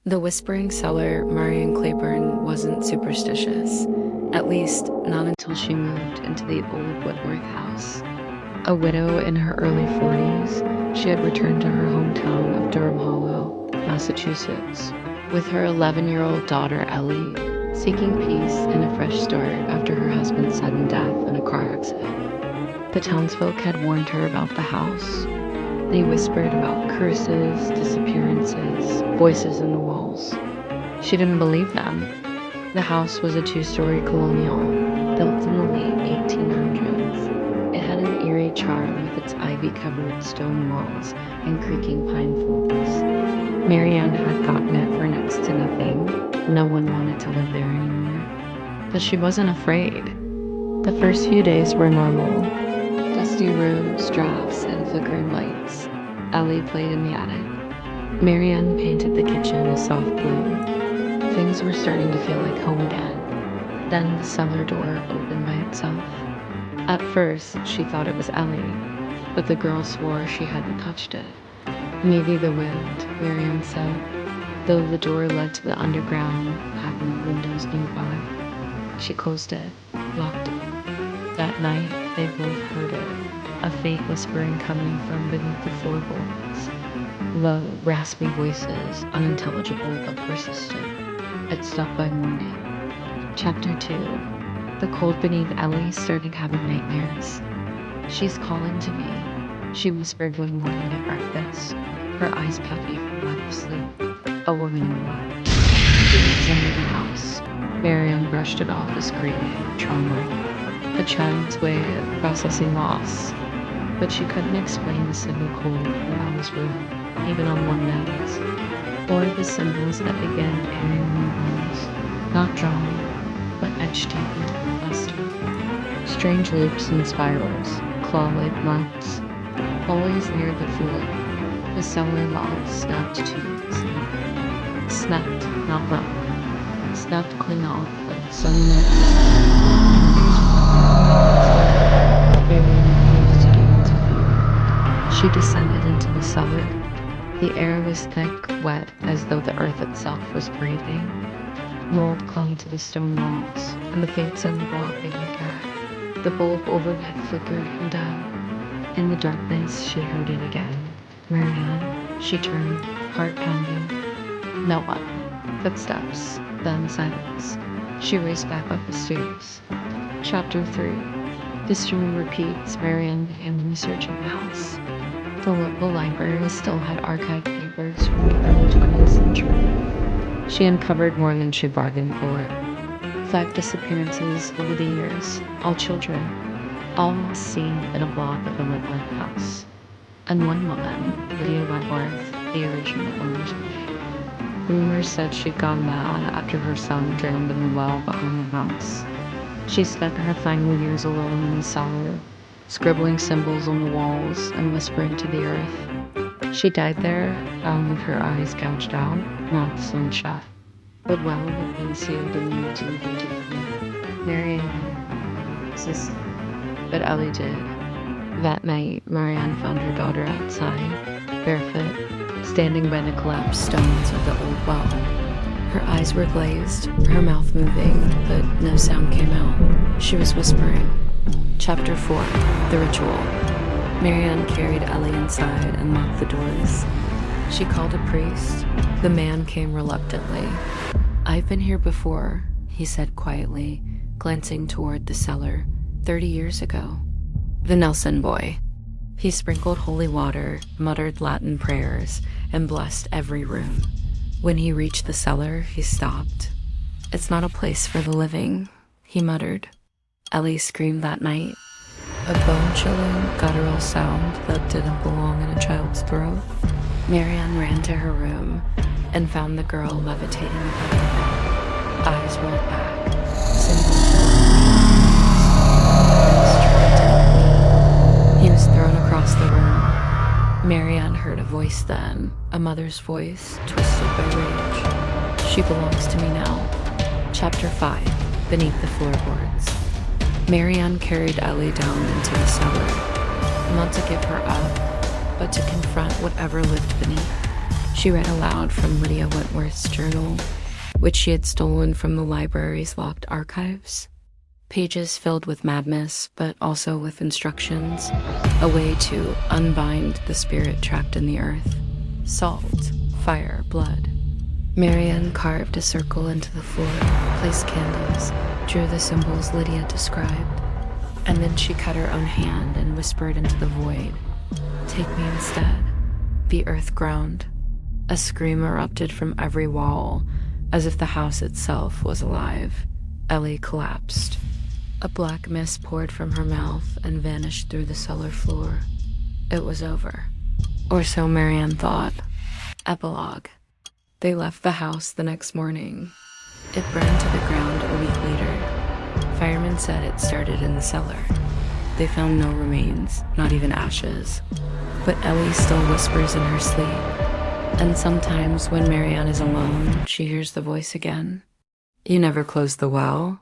The whispering cellar, Marian Claiborne wasn't superstitious. At least, not until she moved into the old Whitworth house. A widow in her early 40s, she had returned to her hometown of Durham Hollow, Massachusetts, with her 11-year-old daughter Ellie, seeking peace and a fresh start after her husband's sudden death in a car accident. The townsfolk had warned her about the house. They whispered about curses, disappearances, voices in the walls. She didn't believe them. The house was a two-story colonial, built in the late 1800s. It had an eerie charm with its ivy-covered stone walls and creaking pine floors. Marianne had gotten it for next to nothing. No one wanted to live there anymore. But she wasn't afraid. The first few days were normal. Dusty rooms, drafts, and flickering lights. Ellie played in the attic. Marianne painted the kitchen a soft blue. Things were starting to feel like home again. Then the cellar door opened by itself. At first, she thought it was Ellie, but the girl swore she hadn't touched it. Maybe the wind, Marianne said, though the door led to the underground, having windows nearby. She closed it, locked it. That night, they both heard it, a faint whispering coming from beneath the floorboards. The raspy voices, unintelligible but persistent. It stopped by morning. Chapter 2. The cold beneath Ellie started having nightmares. "She's calling to me," she whispered one morning at breakfast, her eyes puffy from lack of sleep. A woman in black. She was under the house. Marianne brushed it off as grief, trauma. A child's way of processing loss, but she couldn't explain the single cold in Alice's room, even on warm nights, or the symbols that began appearing on the walls, not drawn, but etched deep into the plaster. Strange loops and spirals, claw-like marks, always near the floor. The cellar lock snapped tubes. Snapped, not broke. Snapped clean off, but suddenly she descended into the cellar. The air was thick, wet, as though the earth itself was breathing. Mold clung to the stone walls, and the faint scent of walking began. The bulb overhead flickered and died. In the darkness, she heard it again. Marianne, she turned, heart pounding. No one. Footsteps, then silence. She raced back up the stairs. Chapter 3. History repeats. Marianne began researching the house. The local library still had archived papers from the early 20th century. She uncovered more than she bargained for. 5 disappearances over the years, all children, all seen in a block of the Whitworth house. And one woman, Lydia Wentworth, the original owner's wife. Rumors said she'd gone mad after her son drowned in the well behind the house. She spent her final years alone in the cellar, scribbling symbols on the walls and whispering to the earth. She died there, found with her eyes gouged out, mouth sewn shut. But well had been sealed in the tomb. Marianne existed, but Ellie did. That night, Marianne found her daughter outside, barefoot, standing by the collapsed stones of the old well. Her eyes were glazed, her mouth moving, but no sound came out. She was whispering. Chapter 4. The Ritual. Marianne carried Ellie inside and locked the doors. She called a priest. The man came reluctantly. "I've been here before," he said quietly, glancing toward the cellar. 30 years ago. The Nelson boy. He sprinkled holy water, muttered Latin prayers, and blessed every room. When he reached the cellar, he stopped. "It's not a place for the living," he muttered. Ellie screamed that night. A bone-chilling, guttural sound that didn't belong in a child's throat. Marianne ran to her room and found the girl levitating above the bed. Eyes rolled back. He was thrown across the room. Marianne heard a voice then, a mother's voice, twisted by rage. "She belongs to me now." Chapter 5. Beneath the floorboards. Marianne carried Ellie down into the cellar, not to give her up, but to confront whatever lived beneath. She read aloud from Lydia Wentworth's journal, which she had stolen from the library's locked archives. Pages filled with madness, but also with instructions, a way to unbind the spirit trapped in the earth. Salt, fire, blood. Marianne carved a circle into the floor, placed candles, drew the symbols Lydia described, and then she cut her own hand and whispered into the void, "Take me instead." The earth groaned. A scream erupted from every wall, as if the house itself was alive. Ellie collapsed. A black mist poured from her mouth and vanished through the cellar floor. It was over. Or so Marianne thought. Epilogue. They left the house the next morning. It burned to the ground a week later. Firemen said it started in the cellar. They found no remains, not even ashes. But Ellie still whispers in her sleep. And sometimes when Marianne is alone, she hears the voice again. "You never closed the well."